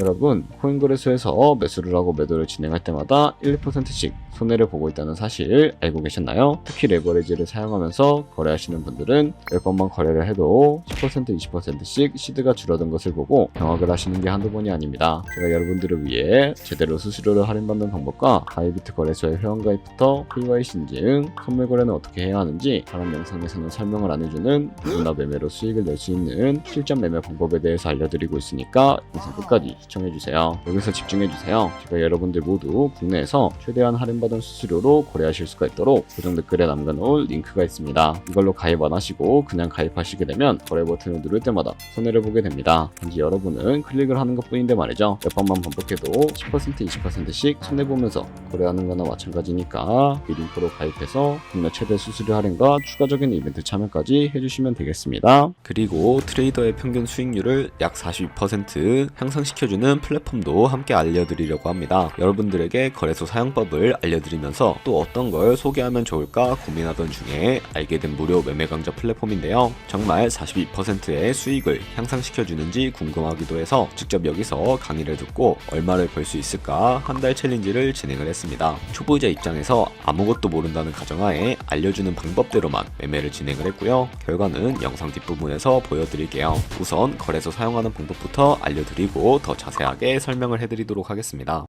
여러분, 코인 거래소에서 매수를 하고 매도를 진행할 때마다 1, 2%씩 손해를 보고 있다는 사실 알고 계셨나요? 특히 레버리지를 사용하면서 거래하시는 분들은 10번만 거래를 해도 10%, 20%씩 시드가 줄어든 것을 보고 경악을 하시는 게 한두 번이 아닙니다. 제가 여러분들을 위해 제대로 수수료를 할인받는 방법과 바이비트 거래소의 회원가입부터 KYC 인증, 선물 거래는 어떻게 해야 하는지 다른 영상에서는 설명을 안 해주는 누구나 매매로 수익을 낼 수 있는 실전 매매 방법에 대해서 알려드리고 있으니까 영상 끝까지 시청해주세요. 여기서 집중해주세요. 제가 여러분들 모두 국내에서 최대한 할인받은 수수료로 거래하실 수가 있도록 고정 댓글에 남겨놓을 링크가 있습니다. 이걸로 가입 안 하시고 그냥 가입하시게 되면 거래 버튼을 누를 때마다 손해를 보게 됩니다. 단지 여러분은 클릭을 하는 것 뿐인데 말이죠. 몇 번만 반복해도 10%, 20%씩 손해보면서 거래하는 거나 마찬가지니까 이 링크로 가입해서 국내 최대 수수료 할인과 추가적인 이벤트 참여까지 해주시면 되겠습니다. 그리고 트레이더의 평균 수익률을 약 42% 향상시켜주는 플랫폼도 함께 알려드리려고 합니다. 여러분들에게 거래소 사용법을 알려드리면서 또 어떤 걸 소개하면 좋을까 고민하던 중에 알게 된 무료 매매 강좌 플랫폼인데요. 정말 42%의 수익을 향상시켜주는지 궁금하기도 해서 직접 여기서 강의를 듣고 얼마를 벌 수 있을까 한 달 챌린지를 진행을 했습니다. 초보자 입장에서 아무것도 모른다는 가정하에 알려주는 방법대로만 매매를 진행을 했고요. 결과는 영상 뒷부분에서 보여드릴게요. 우선 거래소 사용하는 방법부터 알려드리고 더 자세하게 설명을 해드리도록 하겠습니다.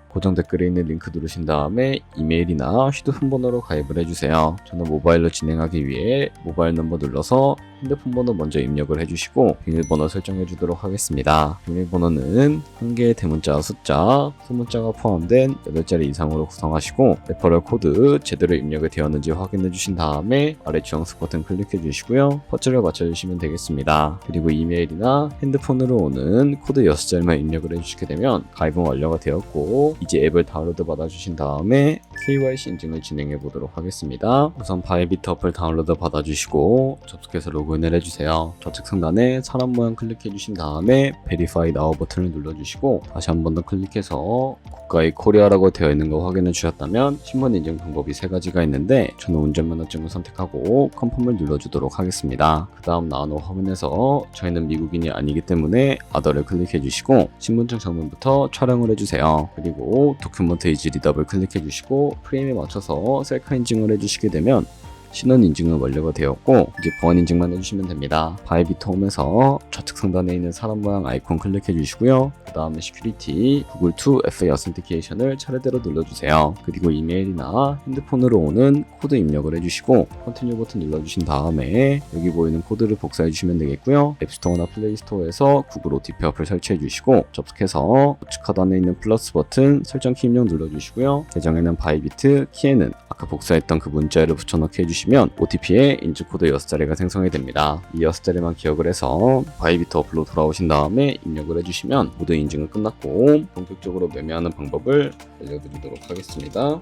고정 댓글에 있는 링크 누르신 다음에 이메일이나 휴대폰 번호로 가입을 해주세요. 저는 모바일로 진행하기 위해 모바일 넘버 눌러서 핸드폰 번호 먼저 입력을 해주시고 비밀번호 설정해 주도록 하겠습니다. 비밀번호는 한 개의 대문자 숫자, 소문자가 포함된 8자리 이상으로 구성하시고 레퍼럴 코드 제대로 입력이 되었는지 확인해 주신 다음에 아래 주황색 버튼 클릭해 주시고요. 퍼즐을 맞춰주시면 되겠습니다. 그리고 이메일이나 핸드폰으로 오는 코드 6자리만 입력을 해주시게 되면 가입은 완료가 되었고 이제 앱을 다운로드 받아주신 다음에 KYC 인증을 진행해 보도록 하겠습니다. 우선 바이비트 어플 다운로드 받아주시고 접속해서 로그인을 해주세요. 좌측 상단에 사람 모양 클릭해 주신 다음에 Verify Now 버튼을 눌러주시고 다시 한 번 더 클릭해서 국가의 코리아라고 되어 있는 거 확인해 주셨다면 신분 인증 방법이 3가지가 있는데 저는 운전면허증을 선택하고 컨펌을 눌러주도록 하겠습니다. 그 다음 나오는 화면에서 저희는 미국인이 아니기 때문에 아더를 클릭해 주시고 신분증 정면부터 촬영을 해주세요. 그리고 도큐먼트 이지 리더블 클릭해 주시고 프레임에 맞춰서 셀카 인증을 해주시게 되면 신원 인증은 완료가 되었고 이제 보안 인증만 해주시면 됩니다. 바이비트 홈에서 좌측 상단에 있는 사람 모양 아이콘 클릭해 주시고요. 그 다음에 시큐리티 구글 2 FA 어센티케이션을 차례대로 눌러주세요. 그리고 이메일이나 핸드폰으로 오는 코드 입력을 해주시고 컨티뉴 버튼 눌러주신 다음에 여기 보이는 코드를 복사해 주시면 되겠고요. 앱스토어나 플레이스토어에서 구글 OTP 어플 설치해 주시고 접속해서 우측 하단에 있는 플러스 버튼 설정 키 입력 눌러주시고요. 계정에는 바이비트, 키에는 아까 복사했던 그 문자를 붙여넣기 해주시면 OTP에 인증코드 6자리가 생성이 됩니다. 이 6자리만 기억을 해서 바이비트 어플로 돌아오신 다음에 입력을 해주시면 모두 인증은 끝났고 본격적으로 매매하는 방법을 알려드리도록 하겠습니다.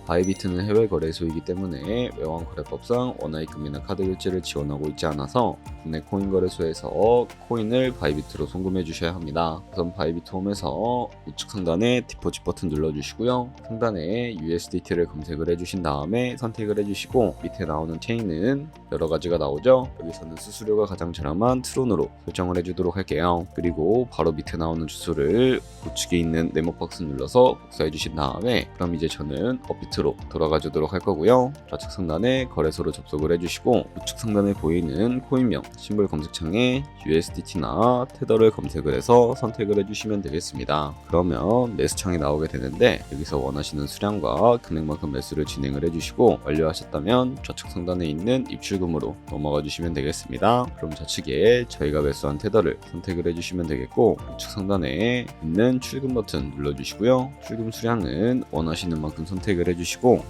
바이비트는 해외 거래소이기 때문에 외환거래법상 원화입금이나 카드 결제를 지원하고 있지 않아서 국내 코인 거래소에서 코인을 바이비트로 송금해 주셔야 합니다. 우선 바이비트 홈에서 우측 상단에 디포짓 버튼 눌러주시고요. 상단에 USDT를 검색을 해주신 다음에 선택을 해주시고 밑에 나오는 체인은 여러 가지가 나오죠. 여기서는 수수료가 가장 저렴한 트론으로 설정을 해주도록 할게요. 그리고 바로 밑에 나오는 주소를 우측에 있는 네모박스 눌러서 복사해 주신 다음에 그럼 이제 저는 업비트 로 돌아가 주도록 할 거고요. 좌측 상단에 거래소로 접속을 해주시고 우측 상단에 보이는 코인명 심볼 검색창에 USDT나 테더를 검색을 해서 선택을 해주시면 되겠습니다. 그러면 매수 창이 나오게 되는데 여기서 원하시는 수량과 금액만큼 매수를 진행을 해주시고 완료하셨다면 좌측 상단에 있는 입출금으로 넘어가 주시면 되겠습니다. 그럼 좌측에 저희가 매수한 테더를 선택을 해주시면 되겠고 우측 상단에 있는 출금 버튼 눌러주시고요. 출금 수량은 원하시는 만큼 선택을 해주시고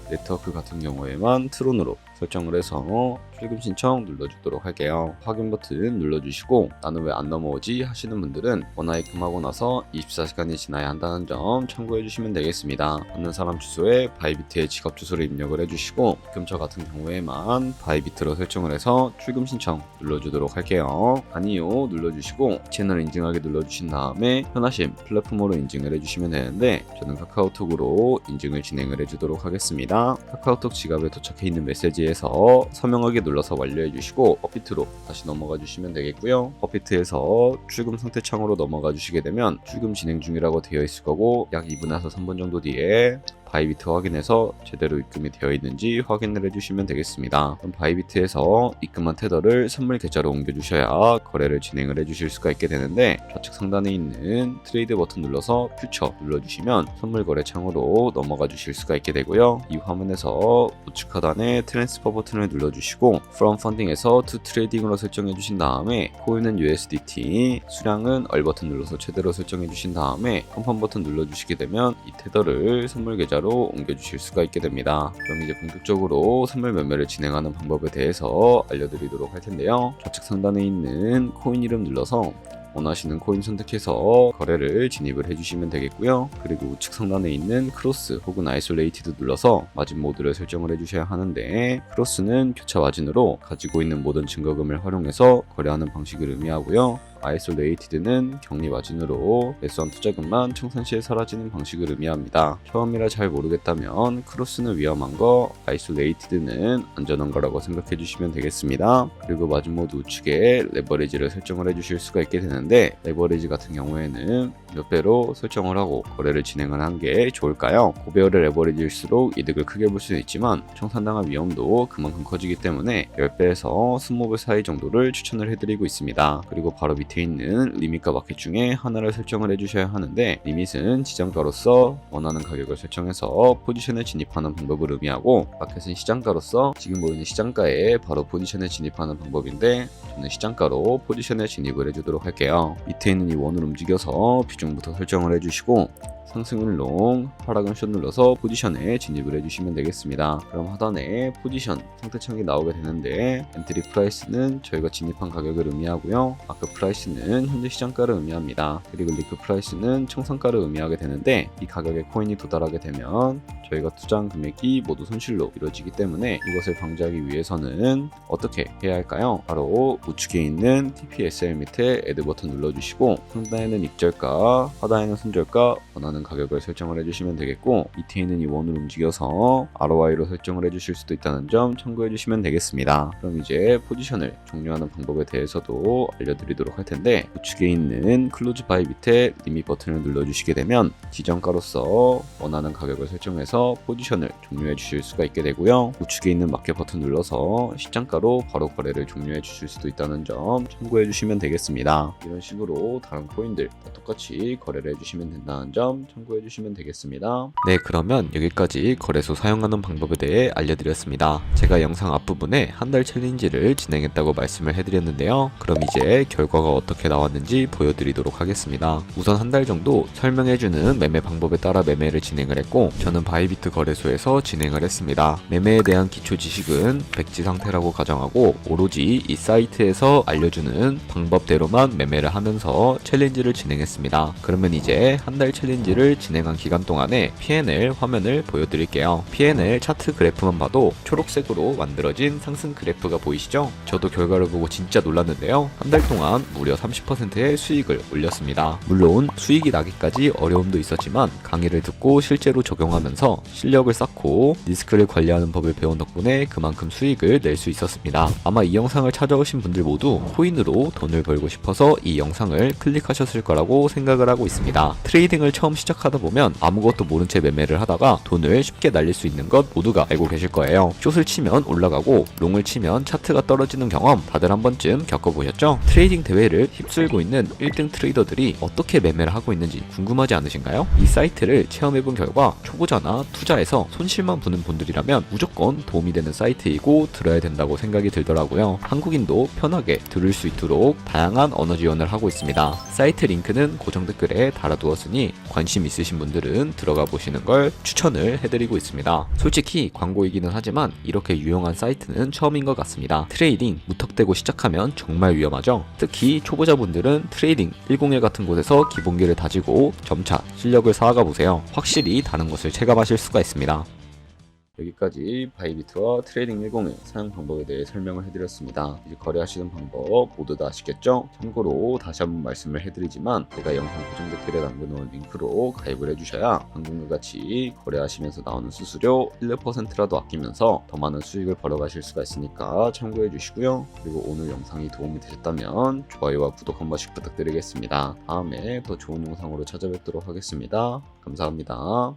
네트워크 같은 경우에만 트론으로 설정을 해서 출금 신청 눌러주도록 할게요. 확인 버튼 눌러주시고 나는 왜 안 넘어오지 하시는 분들은 원화입금하고 나서 24시간이 지나야 한다는 점 참고해 주시면 되겠습니다. 받는 사람 주소에 바이비트의 지갑 주소를 입력을 해주시고 입금처 같은 경우에만 바이비트로 설정을 해서 출금 신청 눌러주도록 할게요. 아니요 눌러주시고 채널 인증하기 눌러주신 다음에 편하신 플랫폼으로 인증을 해주시면 되는데 저는 카카오톡으로 인증을 진행을 해주도록 하겠습니다. 카카오톡 지갑에 도착해 있는 메시지에 여기에서 서명하기 눌러서 완료해 주시고 업비트로 다시 넘어가 주시면 되겠고요. 업비트에서 출금 상태 창으로 넘어가 주시게 되면 출금 진행 중이라고 되어 있을 거고 약 2분에서 3분 정도 뒤에 바이비트 확인해서 제대로 입금이 되어 있는지 확인을 해주시면 되겠습니다. 그럼 바이비트에서 입금한 테더를 선물 계좌로 옮겨주셔야 거래를 진행을 해주실 수가 있게 되는데 좌측 상단에 있는 트레이드 버튼 눌러서 퓨처 눌러주시면 선물 거래 창으로 넘어가 주실 수가 있게 되고요. 이 화면에서 우측 하단에 트랜스퍼 버튼을 눌러주시고 From Funding에서 To Trading으로 설정해 주신 다음에 코인은 USDT, 수량은 얼 버튼 눌러서 최대로 설정해 주신 다음에 컨펌 버튼 눌러주시게 되면 이 테더를 선물 계좌로 옮겨주실 수가 있게 됩니다. 그럼 이제 본격적으로 선물 매매를 진행하는 방법에 대해서 알려드리도록 할 텐데요. 좌측 상단에 있는 코인 이름 눌러서 원하시는 코인 선택해서 거래를 진입을 해주시면 되겠고요. 그리고 우측 상단에 있는 크로스 혹은 아이솔레이티드 눌러서 마진 모드를 설정을 해주셔야 하는데 크로스는 교차 마진으로 가지고 있는 모든 증거금을 활용해서 거래하는 방식을 의미하고요. 아이솔레이티드는 격리 마진으로 매수한 투자금만 청산시에 사라지는 방식을 의미합니다. 처음이라 잘 모르겠다면 크로스는 위험한 거, 아이솔레이티드는 안전한 거라고 생각해 주시면 되겠습니다. 그리고 마진 모드 우측에 레버리지를 설정을 해주실 수가 있게 되는데 레버리지 같은 경우에는 몇 배로 설정을 하고 거래를 진행을 한 게 좋을까요? 고배율의 레버리지일수록 이득을 크게 볼 수는 있지만 청산당할 위험도 그만큼 커지기 때문에 10배에서 20배 사이 정도를 추천을 해드리고 있습니다. 그리고 바로 밑에 있는 리밋과 마켓 중에 하나를 설정을 해주셔야 하는데 리밋은 지정가로서 원하는 가격을 설정해서 포지션에 진입하는 방법을 의미하고 마켓은 시장가로서 지금 보이는 시장가에 바로 포지션에 진입하는 방법인데 저는 시장가로 포지션에 진입을 해주도록 할게요. 밑에 있는 이 원을 움직여서 비중부터 설정을 해주시고 상승은 롱, 하락은 숏 눌러서 포지션에 진입을 해주시면 되겠습니다. 그럼 하단에 포지션 상태창이 나오게 되는데 엔트리 프라이스는 저희가 진입한 가격을 의미하고요. 마크 프라이스는 현재 시장가를 의미합니다. 그리고 리크 프라이스는 청산가를 의미하게 되는데 이 가격에 코인이 도달하게 되면 저희가 투자한 금액이 모두 손실로 이루어지기 때문에 이것을 방지하기 위해서는 어떻게 해야 할까요? 바로 우측에 있는 TPSL 밑에 애드 버튼 눌러주시고 상단에는 입절가, 하단에는 손절가 원하는 가격을 설정을 해주시면 되겠고 밑에 있는 이 원을 움직여서 ROI로 설정을 해주실 수도 있다는 점 참고해 주시면 되겠습니다. 그럼 이제 포지션을 종료하는 방법에 대해서도 알려드리도록 할 텐데 우측에 있는 클로즈 바이 밑에 리밋 버튼을 눌러주시게 되면 지정가로서 원하는 가격을 설정해서 포지션을 종료해 주실 수가 있게 되고요. 우측에 있는 마켓 버튼 눌러서 시장가로 바로 거래를 종료해 주실 수도 있다는 점 참고해 주시면 되겠습니다. 이런 식으로 다른 코인들 다 똑같이 거래를 해주시면 된다는 점 참고해 주시면 되겠습니다. 네, 그러면 여기까지 거래소 사용하는 방법에 대해 알려드렸습니다. 제가 영상 앞부분에 한 달 챌린지를 진행했다고 말씀을 해드렸는데요. 그럼 이제 결과가 어떻게 나왔는지 보여드리도록 하겠습니다. 우선 한 달 정도 설명해주는 매매 방법에 따라 매매를 진행을 했고 저는 바이비트 거래소에서 진행을 했습니다. 매매에 대한 기초 지식은 백지 상태라고 가정하고 오로지 이 사이트에서 알려주는 방법대로만 매매를 하면서 챌린지를 진행했습니다. 그러면 이제 한 달 챌린지를 진행한 기간 동안에 P&L 화면을 보여드릴게요. P&L 차트 그래프만 봐도 초록색으로 만들어진 상승 그래프가 보이시죠? 저도 결과를 보고 진짜 놀랐는데요. 한 달 동안 무려 30%의 수익을 올렸습니다. 물론 수익이 나기까지 어려움도 있었지만 강의를 듣고 실제로 적용하면서 실력을 쌓고 리스크를 관리하는 법을 배운 덕분에 그만큼 수익을 낼 수 있었습니다. 아마 이 영상을 찾아오신 분들 모두 코인으로 돈을 벌고 싶어서 이 영상을 클릭하셨을 거라고 생각을 하고 있습니다. 트레이딩을 처음 시작하다 보면 아무것도 모른 채 매매를 하다가 돈을 쉽게 날릴 수 있는 것 모두가 알고 계실 거예요. 숏을 치면 올라가고 롱을 치면 차트가 떨어지는 경험 다들 한 번쯤 겪어보셨죠? 트레이딩 대회를 휩쓸고 있는 1등 트레이더들이 어떻게 매매를 하고 있는지 궁금하지 않으신가요? 이 사이트를 체험해본 결과 초보자나 투자해서 손실만 보는 분들이라면 무조건 도움이 되는 사이트이고 들어야 된다고 생각이 들더라고요. 한국인도 편하게 들을 수 있도록 다양한 언어 지원을 하고 있습니다. 사이트 링크는 고정 댓글에 달아두었으니 관심 있으신 분들은 들어가 보시는 걸 추천을 해드리고 있습니다. 솔직히 광고이기는 하지만 이렇게 유용한 사이트는 처음인 것 같습니다. 트레이딩 무턱대고 시작하면 정말 위험하죠. 특히 초보자분들은 트레이딩 101 같은 곳에서 기본기를 다지고 점차 실력을 쌓아가 보세요. 확실히 다른 것을 체감하실 수가 있습니다. 여기까지 바이비트와 트레이딩 10의 사용 방법에 대해 설명을 해드렸습니다. 이제 거래하시는 방법 모두 다 아시겠죠? 참고로 다시 한번 말씀을 해드리지만 제가 영상 고정 댓글에 남겨놓은 링크로 가입을 해주셔야 방금과 같이 거래하시면서 나오는 수수료 1%라도 아끼면서 더 많은 수익을 벌어가실 수가 있으니까 참고해 주시고요. 그리고 오늘 영상이 도움이 되셨다면 좋아요와 구독 한 번씩 부탁드리겠습니다. 다음에 더 좋은 영상으로 찾아뵙도록 하겠습니다. 감사합니다.